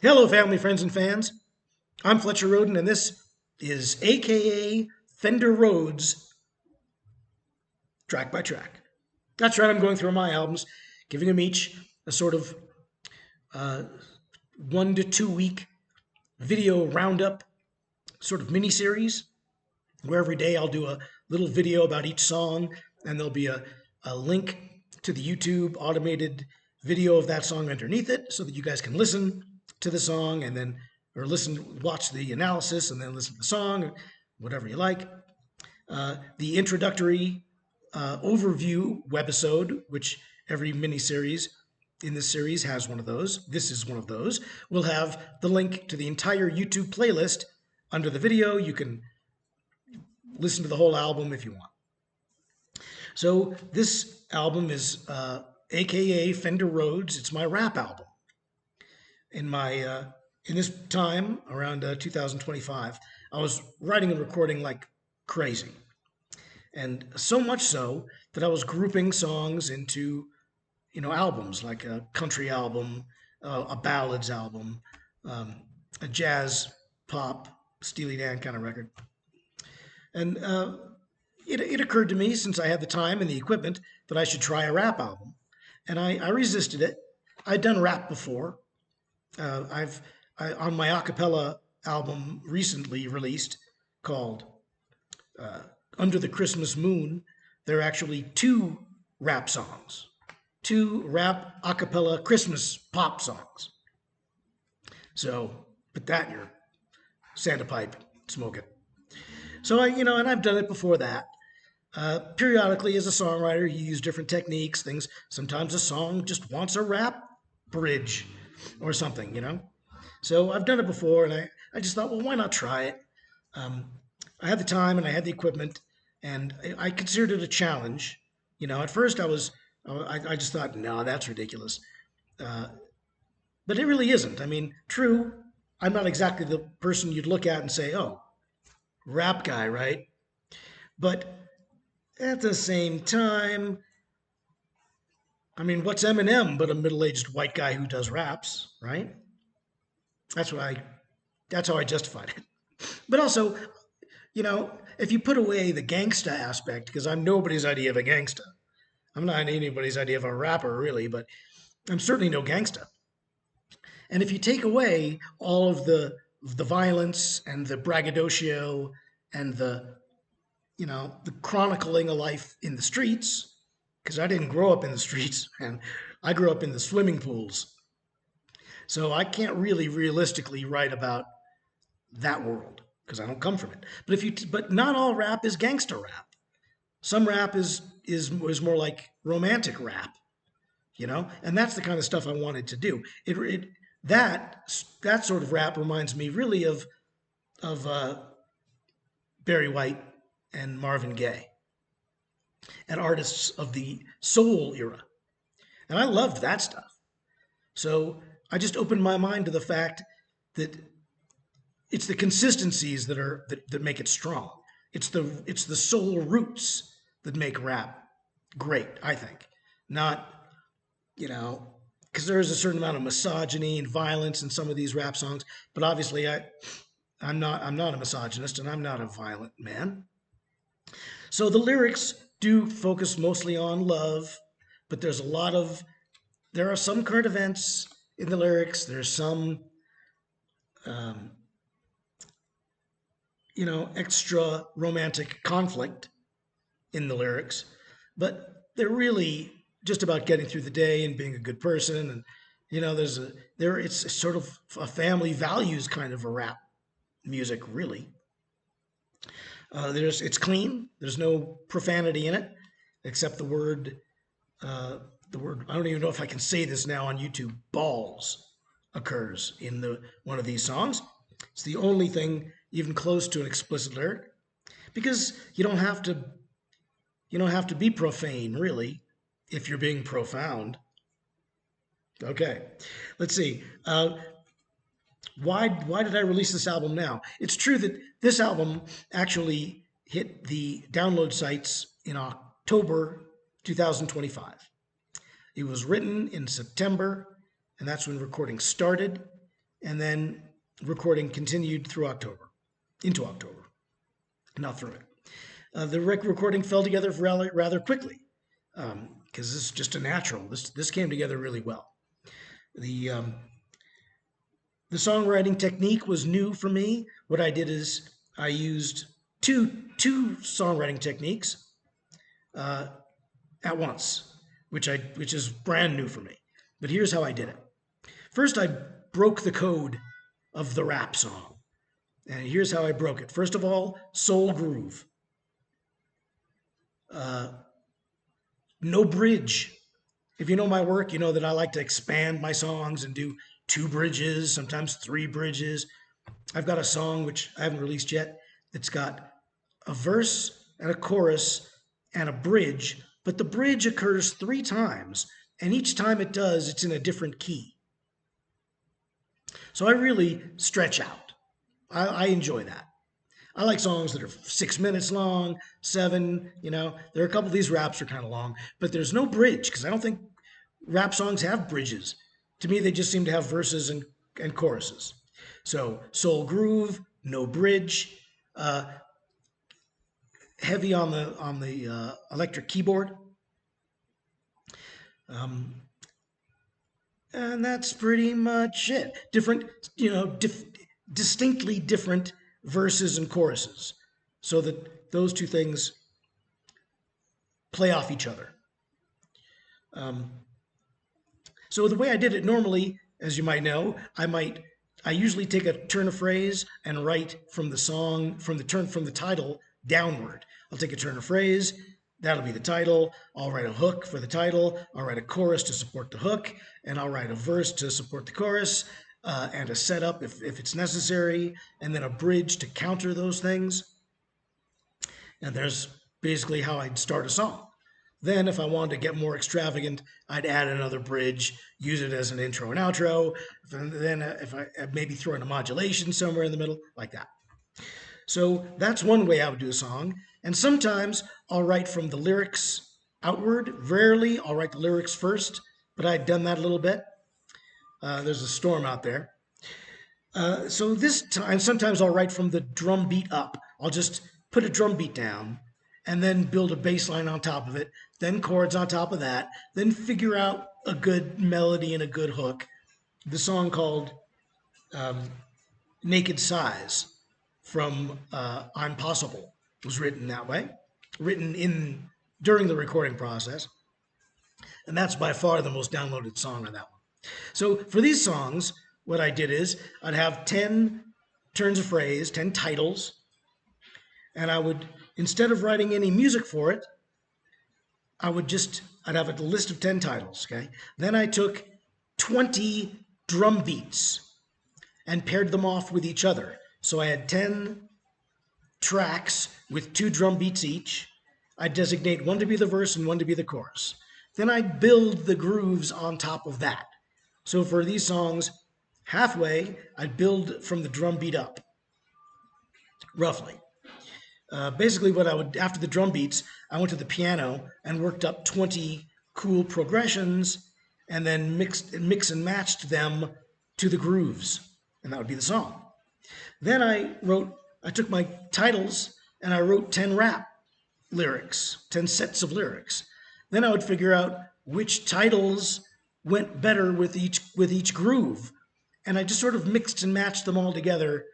Hello, family, friends, and fans. I'm Fletcher Roden, and this is AKA Fender Rhodes track by track. That's right, I'm going through my albums, giving them each a sort of uh, 1 to 2 week video roundup, sort of mini series, where every day I'll do a little video about each song, and there'll be a link to the YouTube automated video of that song underneath it so that you guys can listen to the song and then, or watch the analysis and then listen to the song, whatever you like. The introductory overview webisode, which every mini series in this series has one of those. This is one of those. We'll have the link to the entire YouTube playlist under the video. You can listen to the whole album if you want. So this album is AKA Fender Rhodes. It's my rap album. In this time around 2025, I was writing and recording like crazy, and so much so that I was grouping songs into albums, like a country album, a ballads album, a jazz pop Steely Dan kind of record. And it occurred to me, since I had the time and the equipment, that I should try a rap album. And I resisted it. I'd done rap before. On my a cappella album recently released called Under the Christmas Moon, there are actually two rap songs, two rap a cappella Christmas pop songs. So put that in your Santa pipe, smoke it. So and I've done it before that. Periodically, as a songwriter, you use different techniques, things. Sometimes a song just wants a rap bridge or something. So I've done it before, and I just thought, well, why not try it? I had the time and I had the equipment, and I considered it a challenge. At first I just thought, no, that's ridiculous. But it really isn't. I mean, true, I'm not exactly the person you'd look at and say, oh, rap guy, right? But at the same time, I mean, what's Eminem but a middle-aged white guy who does raps, right? That's how I justified it. But also, if you put away the gangsta aspect, because I'm nobody's idea of a gangsta. I'm not anybody's idea of a rapper, really, but I'm certainly no gangsta. And if you take away all of the violence and the braggadocio and the chronicling of life in the streets, because I didn't grow up in the streets, and I grew up in the swimming pools. So I can't really realistically write about that world because I don't come from it. But not all rap is gangster rap. Some rap is more like romantic rap, and that's the kind of stuff I wanted to do. That sort of rap reminds me really of Barry White and Marvin Gaye and artists of the soul era, and I loved that stuff. So I just opened my mind to the fact that it's the consistencies that make it strong. It's the soul roots that make rap great, I think. Not, because there is a certain amount of misogyny and violence in some of these rap songs, but obviously I'm not a misogynist and I'm not a violent man. So the lyrics do focus mostly on love, but there are some current events in the lyrics. There's some extra romantic conflict in the lyrics, but they're really just about getting through the day and being a good person. And it's sort of a family values kind of a rap music, really. It's clean. There's no profanity in it, except the word. I don't even know if I can say this now on YouTube. Balls occurs in one of these songs. It's the only thing even close to an explicit lyric, because you don't have to be profane, really, if you're being profound. Okay, let's see. Why did I release this album now? It's true that this album actually hit the download sites in October 2025. It was written in September, and that's when recording started. and then recording continued through October, into October, not through it. The recording fell together rather quickly because this is just a natural. This came together really well. The songwriting technique was new for me. What I did is I used two songwriting techniques at once, which is brand new for me. But here's how I did it. First, I broke the code of the rap song. And here's how I broke it. First of all, soul groove. No bridge. If you know my work, you know that I like to expand my songs and do 2 bridges, sometimes 3 bridges. I've got a song, which I haven't released yet, that's got a verse and a chorus and a bridge, but the bridge occurs 3 times, and each time it does, it's in a different key. So I really stretch out. I enjoy that. I like songs that are 6 minutes long, 7, there are a couple of these raps are kind of long, but there's no bridge because I don't think rap songs have bridges. To me, they just seem to have verses and choruses. So soul groove, no bridge, heavy on the electric keyboard. And that's pretty much it. Different, distinctly different verses and choruses, so that those 2 things play off each other. So the way I did it normally, as you might know, I usually take a turn of phrase and write from the song, from the title downward. I'll take a turn of phrase, that'll be the title. I'll write a hook for the title. I'll write a chorus to support the hook, and I'll write a verse to support the chorus, and a setup if it's necessary, and then a bridge to counter those things. And there's basically how I'd start a song. Then if I wanted to get more extravagant, I'd add another bridge, use it as an intro and outro, and then if I maybe throw in a modulation somewhere in the middle, like that. So that's one way I would do a song. And sometimes I'll write from the lyrics outward. Rarely I'll write the lyrics first, but I've done that a little bit. There's a storm out there. So this time, sometimes I'll write from the drum beat up. I'll just put a drum beat down and then build a bass line on top of it, then chords on top of that, then figure out a good melody and a good hook. The song called Naked Size from I'm Possible was written that way, during the recording process. And that's by far the most downloaded song on that one. So for these songs, what I did is I'd have 10 turns of phrase, 10 titles, and I would, instead of writing any music for it, I'd have a list of 10 titles, okay? Then I took 20 drum beats and paired them off with each other. So I had 10 tracks with 2 drum beats each. I designate one to be the verse and one to be the chorus. Then I build the grooves on top of that. So for these songs, halfway, I'd build from the drum beat up, roughly. Basically what I would, after the drum beats, I went to the piano and worked up 20 cool progressions and then mix and matched them to the grooves. And that would be the song. Then I took my titles and I wrote 10 rap lyrics, 10 sets of lyrics. Then I would figure out which titles went better with each groove. And I just sort of mixed and matched them all together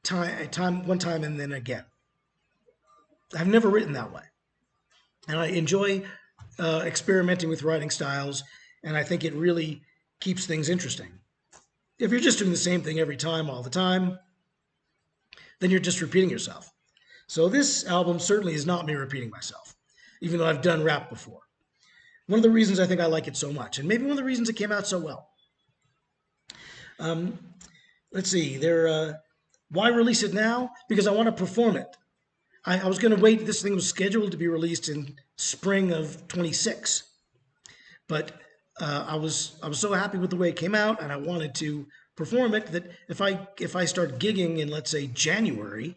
one time and then again. I've never written that way. And I enjoy experimenting with writing styles, and I think it really keeps things interesting. If you're just doing the same thing every time, all the time, then you're just repeating yourself. So this album certainly is not me repeating myself, even though I've done rap before. One of the reasons I think I like it so much, and maybe one of the reasons it came out so well. Let's see, why release it now? Because I want to perform it. I was going to wait. This thing was scheduled to be released in spring of 26, but I was so happy with the way it came out, and I wanted to perform it that if I start gigging in, let's say, January,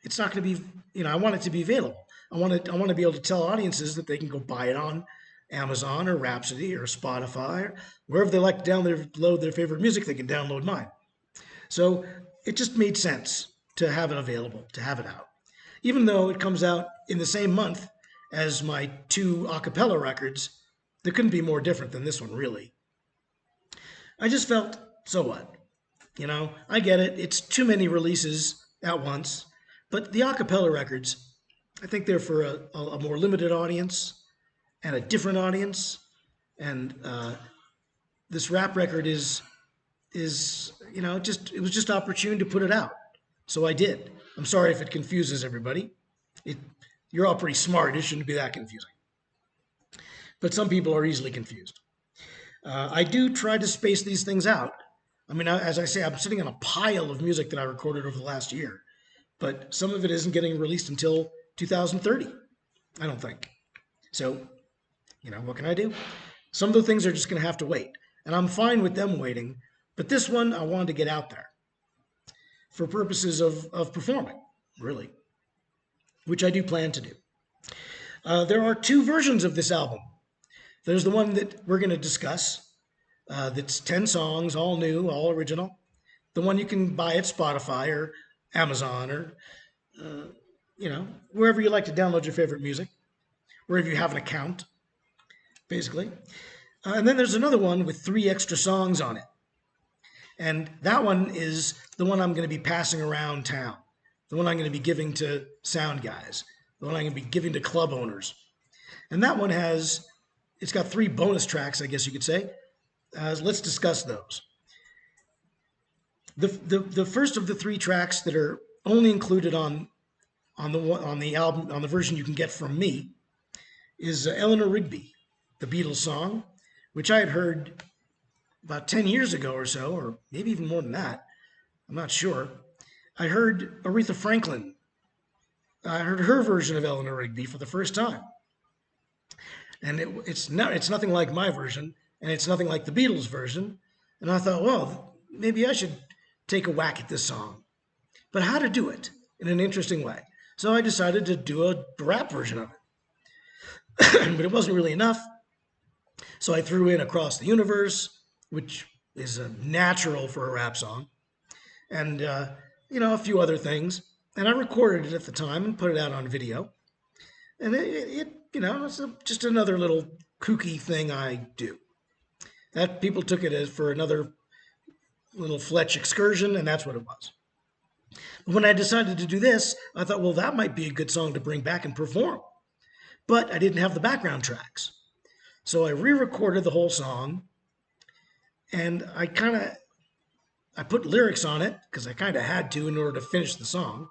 it's not going to be, I want it to be available. I want to be able to tell audiences that they can go buy it on Amazon or Rhapsody or Spotify, or wherever they like to download their favorite music, they can download mine. So it just made sense to have it available, to have it out. Even though it comes out in the same month as my 2 a cappella records, they couldn't be more different than this one, really. I just felt, so what? You know, I get it. It's too many releases at once. But the a cappella records, I think they're for a more limited audience and a different audience. And this rap record is you know, it was just opportune to put it out. So I did. I'm sorry if it confuses everybody. You're all pretty smart. It shouldn't be that confusing. But some people are easily confused. I do try to space these things out. I mean, as I say, I'm sitting on a pile of music that I recorded over the last year, but some of it isn't getting released until 2030, I don't think. So, you know, what can I do? Some of the things are just going to have to wait, and I'm fine with them waiting, but this one I wanted to get out there for purposes of performing, really, which I do plan to do. There are 2 versions of this album. There's the one that we're going to discuss. That's 10 songs, all new, all original. The one you can buy at Spotify or Amazon or, you know, wherever you like to download your favorite music, wherever you have an account, basically. And then there's another one with 3 extra songs on it. And that one is the one I'm going to be passing around town, the one I'm going to be giving to sound guys, the one I'm going to be giving to club owners. And that one it's got 3 bonus tracks, I guess you could say. Let's discuss those. The first of the 3 tracks that are only included on the album, on the version you can get from me, is ELEANOR RIGBY, the Beatles song, which I had heard about 10 years ago or so, or maybe even more than that. I'm not sure. I heard Aretha Franklin. I heard her version of ELEANOR RIGBY for the first time, and it's nothing like my version. And it's nothing like the Beatles version. And I thought, well, maybe I should take a whack at this song. But how to do it in an interesting way. So I decided to do a rap version of it. But it wasn't really enough. So I threw in Across the Universe, which is a natural for a rap song. And, you know, a few other things. And I recorded it at the time and put it out on video. And it you know, it's just another little kooky thing I do. That people took it as for another little Fletch excursion, and that's what it was. But when I decided to do this, I thought, well, that might be a good song to bring back and perform. But I didn't have the background tracks. So I re-recorded the whole song, and I put lyrics on it, because I kind of had to in order to finish the song.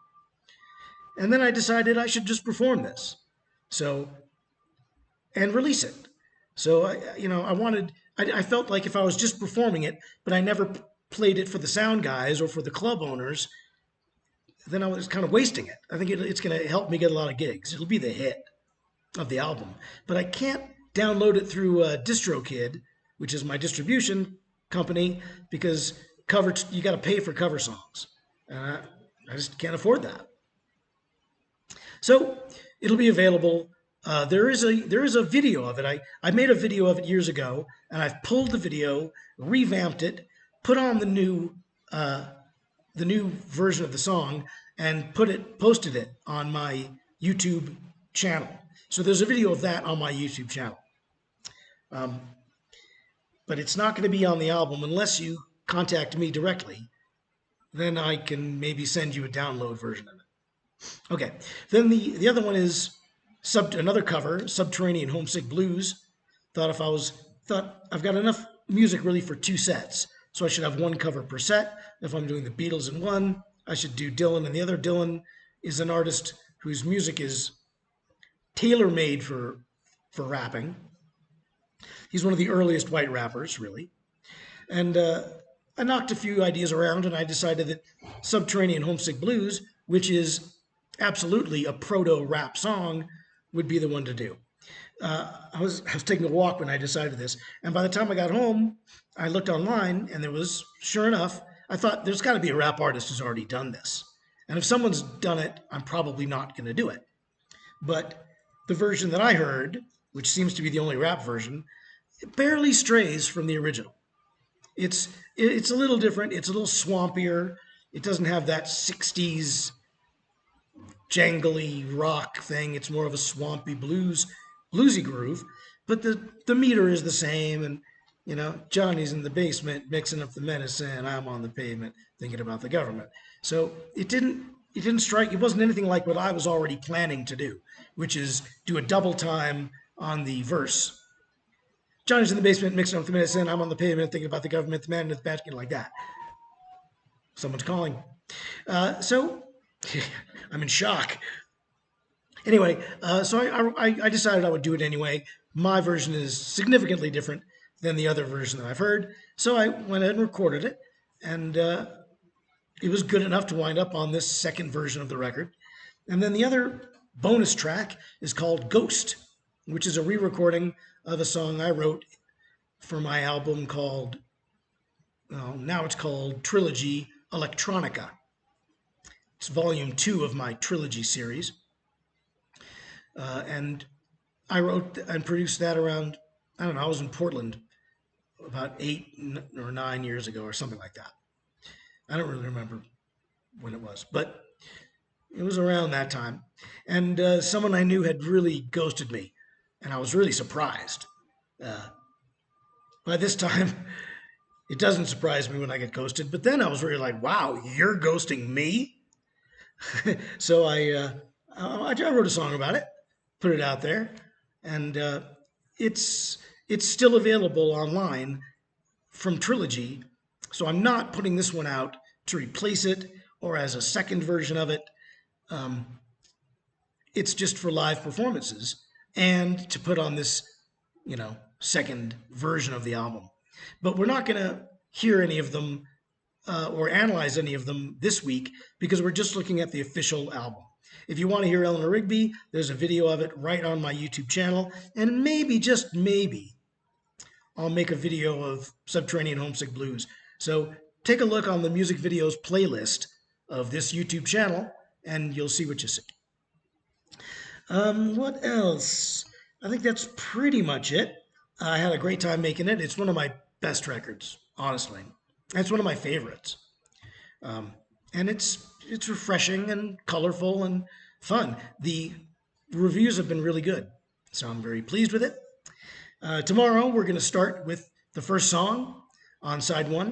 And then I decided I should just perform this. And release it. So, I felt like if I was just performing it, but I never played it for the sound guys or for the club owners, then I was kind of wasting it. I think it's going to help me get a lot of gigs. It'll be the hit of the album. But I can't download it through DistroKid, which is my distribution company, because you got to pay for cover songs. I just can't afford that. So it'll be available. There is a video of it. I made a video of it years ago, and I've pulled the video, revamped it, put on the new version of the song, and posted it on my YouTube channel. So there's a video of that on my YouTube channel. But it's not going to be on the album unless you contact me directly. Then I can maybe send you a download version of it. Okay. Then the other one is another cover, Subterranean Homesick Blues. Thought I've got enough music really for 2 sets, so I should have 1 cover per set. If I'm doing the Beatles in one, I should do Dylan and the other. Dylan is an artist whose music is tailor-made for rapping. He's one of the earliest white rappers, really. And I knocked a few ideas around, and I decided that Subterranean Homesick Blues, which is absolutely a proto-rap song, would be the one to do. I was taking a walk when I decided this, and by the time I got home, I looked online, and there was, sure enough, I thought there's got to be a rap artist who's already done this. And if someone's done it, I'm probably not going to do it. But the version that I heard which seems to be the only rap version, it barely strays from the original. It's a little different. It's a little swampier. It doesn't have that 60s jangly rock thing. It's more of a swampy bluesy groove. But the meter is the same, and Johnny's in the basement mixing up the medicine. I'm on the pavement thinking about the government. So it didn't strike. It wasn't anything like what I was already planning to do, which is do a double time on the verse. Johnny's in the basement mixing up the medicine. I'm on the pavement thinking about the government, the man in the basket, like that. Someone's calling. So I'm in shock. Anyway, so I decided I would do it anyway. My version is significantly different than the other version that I've heard. So I went ahead and recorded it, and it was good enough to wind up on this second version of the record. And then the other bonus track is called Ghost, which is a re-recording of a song I wrote for my album called, now it's called Trilogy Electronica. It's volume 2 of my trilogy series. And I wrote and produced that around, I don't know, I was in Portland about 8 or 9 years ago or something like that. I don't really remember when it was, but it was around that time. And someone I knew had really ghosted me, and I was really surprised. By this time, it doesn't surprise me when I get ghosted, but then I was really like, wow, you're ghosting me? So I wrote a song about it, put it out there, and it's still available online from Trilogy. So I'm not putting this one out to replace it or as a second version of it. It's just for live performances and to put on this, second version of the album. But we're not going to hear any of them or analyze any of them this week because we're just looking at the official album. If you want to hear Eleanor Rigby, there's a video of it right on my YouTube channel. And maybe, just maybe, I'll make a video of Subterranean Homesick Blues. So take a look on the music videos playlist of this YouTube channel, and you'll see what you see. What else? I think that's pretty much it. I had a great time making it. It's one of my best records, honestly. It's one of my favorites. And it's refreshing and colorful and fun. The reviews have been really good, so I'm very pleased with it. Tomorrow, we're going to start with the first song on side 1,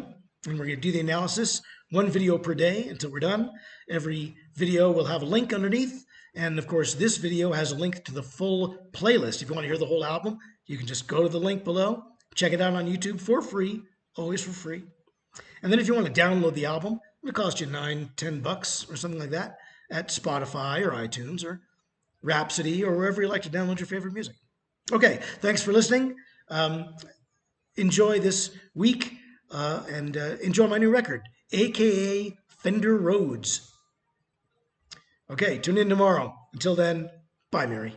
and we're going to do the analysis, 1 video per day until we're done. Every video will have a link underneath, and of course, this video has a link to the full playlist. If you want to hear the whole album, you can just go to the link below, check it out on YouTube for free, always for free. And then if you want to download the album, it'll cost you $9-10 or something like that at Spotify or iTunes or Rhapsody or wherever you like to download your favorite music. Okay, thanks for listening. Enjoy this week and enjoy my new record, aka Fender RoadZ. Okay, tune in tomorrow. Until then, bye, Mary.